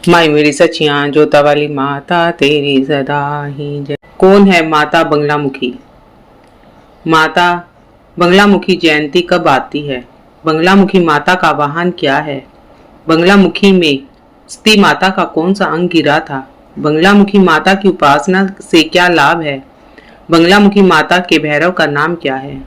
माई मेरी सचियां जोता वाली माता तेरी सदा ही जय। कौन है माता बंगलामुखी? माता बंगलामुखी जयंती कब आती है? बंगलामुखी माता का वाहन क्या है? बंगलामुखी में सती माता का कौन सा अंग गिरा था? बंगलामुखी माता की उपासना से क्या लाभ है? बंगलामुखी माता के भैरव का नाम क्या है?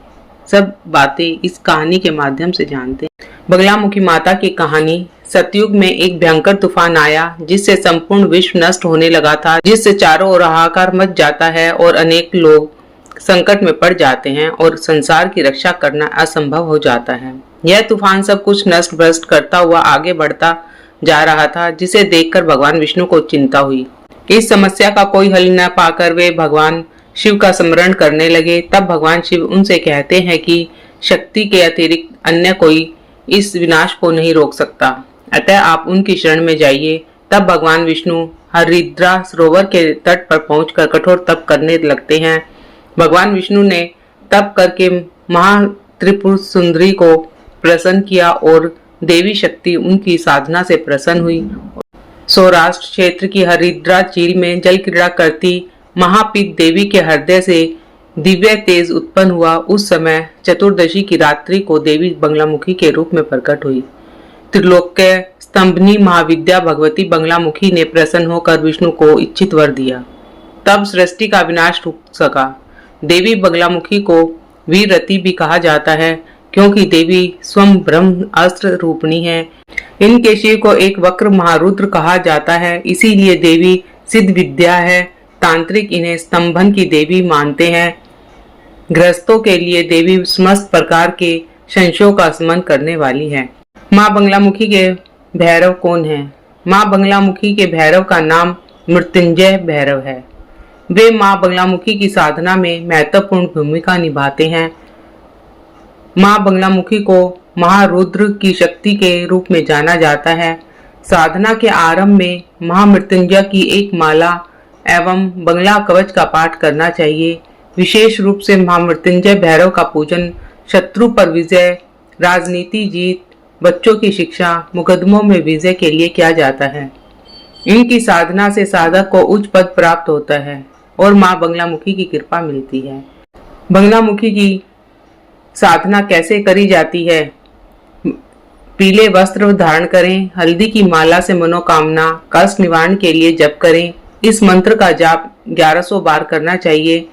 सब बातें इस कहानी के माध्यम से जानते हैं। बंगलामुखी माता की कहानी। सतयुग में एक भयंकर तूफान आया जिससे संपूर्ण विश्व नष्ट होने लगा था, जिससे चारों ओर हाहाकार मच जाता है और अनेक लोग संकट में पड़ जाते हैं और संसार की रक्षा करना असंभव हो जाता है। यह तूफान सब कुछ नष्ट भ्रष्ट करता हुआ आगे बढ़ता जा रहा था, जिसे देखकर भगवान विष्णु को चिंता हुई। इस समस्या का कोई हल न पाकर वे भगवान शिव का स्मरण करने लगे। तब भगवान शिव उनसे कहते हैं कि शक्ति के अतिरिक्त अन्य कोई इस विनाश को नहीं रोक सकता, अतः आप उनकी शरण में जाइए। तब भगवान विष्णु हरिद्रा सरोवर के तट पर पहुंचकर कठोर तप करने लगते हैं। भगवान विष्णु ने तप करके महात्रिपुर सुंदरी को प्रसन्न किया और देवी शक्ति उनकी साधना से प्रसन्न हुई। सौराष्ट्र क्षेत्र की हरिद्रा झील में जल क्रीड़ा करती महापीत देवी के हृदय से दिव्य तेज उत्पन्न हुआ। उस समय चतुर्दशी की रात्रि को देवी बंगलामुखी के रूप में प्रकट हुई। त्रिलोक्य स्तंभनी महाविद्या भगवती बंगलामुखी ने प्रसन्न होकर विष्णु को इच्छित वर दिया। तब सृष्टि का विनाश रुक सका। देवी बंगलामुखी को वीररती भी कहा जाता है, क्योंकि देवी स्वयं ब्रह्म अस्त्र रूपणी है। इनके शिव को एक वक्र महारुद्र कहा जाता है, इसीलिए देवी सिद्ध विद्या है। तांत्रिक इन्हें स्तंभन की देवी मानते हैं। गृहस्थों के लिए देवी समस्त प्रकार के संशयों का शमन करने वाली है। माँ बंगलामुखी के भैरव कौन है? माँ बंगलामुखी के भैरव का नाम मृत्युंजय भैरव है। वे माँ बंगलामुखी की साधना में महत्वपूर्ण भूमिका निभाते हैं। माँ बंगलामुखी को महारुद्र की शक्ति के रूप में जाना जाता है। साधना के आरंभ में महामृत्युंजय की एक माला एवं बंगला कवच का पाठ करना चाहिए। विशेष रूप से महामृत्युंजय भैरव का पूजन शत्रु पर विजय, राजनीति जीत, बच्चों की शिक्षा, मुकदमों में विजय के लिए किया जाता है। इनकी साधना से साधक को उच्च पद प्राप्त होता है और माँ बंगलामुखी की कृपा मिलती है। बंगलामुखी की साधना कैसे करी जाती है? पीले वस्त्र धारण करें, हल्दी की माला से मनोकामना कष्ट निवारण के लिए जप करें। इस मंत्र का जाप 1100 बार करना चाहिए।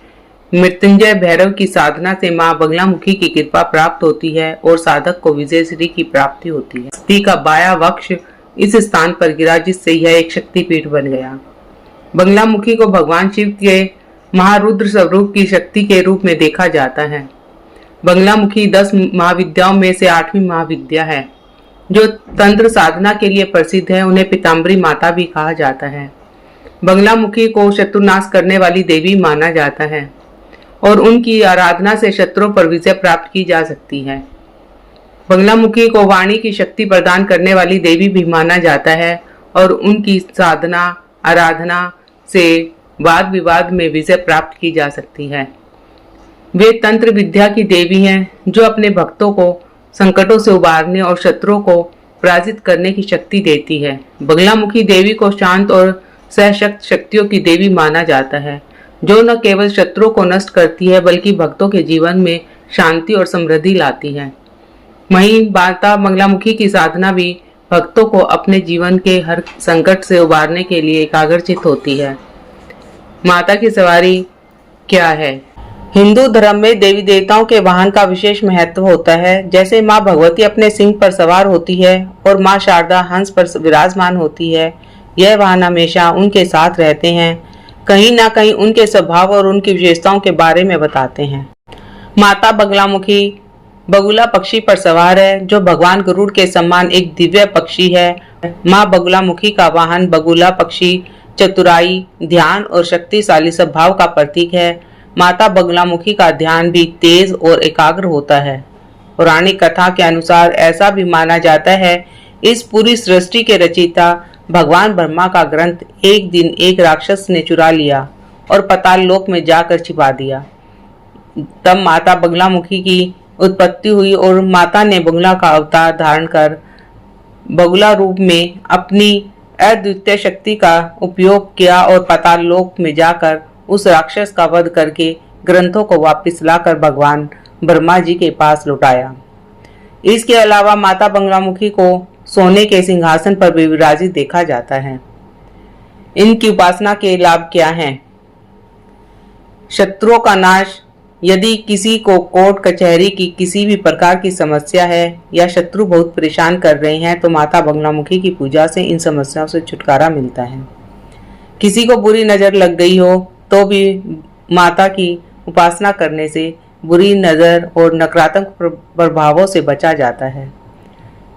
मृत्युंजय भैरव की साधना से माँ बंगलामुखी की कृपा प्राप्त होती है और साधक को विजय श्री की प्राप्ति होती है। स्त्री का बाया वक्ष इस स्थान पर गिरा, जिससे यह एक शक्तिपीठ बन गया। बंगलामुखी को भगवान शिव के महारुद्र स्वरूप की शक्ति के रूप में देखा जाता है। बंगलामुखी 10 महाविद्याओं में से 8वीं महाविद्या है, जो तंत्र साधना के लिए प्रसिद्ध है। उन्हें पीताम्बरी माता भी कहा जाता है। बंगलामुखी को शत्रुनाश करने वाली देवी माना जाता है और उनकी आराधना से शत्रुओं पर विजय प्राप्त की जा सकती है। बंगलामुखी को वाणी की शक्ति प्रदान करने वाली देवी भी माना जाता है और उनकी साधना आराधना से वाद विवाद में विजय प्राप्त की जा सकती है। वे तंत्र विद्या की देवी हैं, जो अपने भक्तों को संकटों से उबारने और शत्रुओं को पराजित करने की शक्ति देती है। बंगलामुखी देवी को शांत और सशक्त शक्तियों की देवी माना जाता है, जो न केवल शत्रुओं को नष्ट करती है बल्कि भक्तों के जीवन में शांति और समृद्धि लाती है। वहीं माता बंगलामुखी की साधना भी भक्तों को अपने जीवन के हर संकट से उबारने के लिए एकाग्रचित होती है। माता की सवारी क्या है? हिंदू धर्म में देवी देवताओं के वाहन का विशेष महत्व होता है। जैसे माँ भगवती अपने सिंह पर सवार होती है और माँ शारदा हंस पर विराजमान होती है, यह वाहन हमेशा उनके साथ रहते हैं, कहीं ना कहीं उनके स्वभाव और उनकी विशेषताओं के बारे में बताते हैं। माता बंगलामुखी बगुला पक्षी पर सवार है, जो भगवान गरुड़ के समान एक दिव्य पक्षी है। माँ बगुलामुखी का वाहन बगुला पक्षी चतुराई, ध्यान और शक्तिशाली स्वभाव का प्रतीक है। माता बगुलामुखी का ध्यान भी तेज और एकाग्र होता है। पौराणिक कथा के अनुसार ऐसा भी माना जाता है, इस पूरी सृष्टि के रचयिता भगवान ब्रह्मा का ग्रंथ एक दिन एक राक्षस ने चुरा लिया और पाताल लोक में जाकर छिपा दिया। तब माता बगुलामुखी की उत्पत्ति हुई और माता ने बगुला का अवतार धारण कर बगुला रूप में अपनी अद्वितीय शक्ति का उपयोग किया और पाताल लोक में जाकर उस राक्षस का वध करके ग्रंथों को वापस लाकर भगवान ब्रह्मा जी के पास लौटाया। इसके अलावा माता बंगलामुखी को सोने के सिंहासन पर भी विराजित देखा जाता है। इनकी उपासना के लाभ क्या हैं? शत्रुओं का नाश। यदि किसी को कोर्ट कचहरी की किसी भी प्रकार की समस्या है या शत्रु बहुत परेशान कर रहे हैं तो माता बंगलामुखी की पूजा से इन समस्याओं से छुटकारा मिलता है। किसी को बुरी नज़र लग गई हो तो भी माता की उपासना करने से बुरी नज़र और नकारात्मक प्रभावों से बचा जाता है।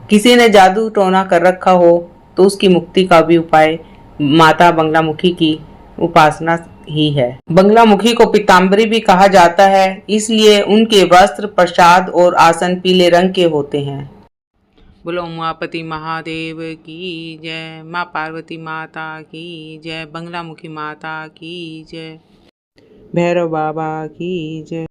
किसी ने जादू टोना कर रखा हो तो उसकी मुक्ति का भी उपाय माता बंगलामुखी की उपासना ही है। बंगलामुखी को पीताम्बरी भी कहा जाता है, इसलिए उनके वस्त्र, प्रसाद और आसन पीले रंग के होते हैं। बोलो उमापति महादेव की जय, माँ पार्वती माता की जय, बंगलामुखी माता की जय, भैरव बाबा की जय।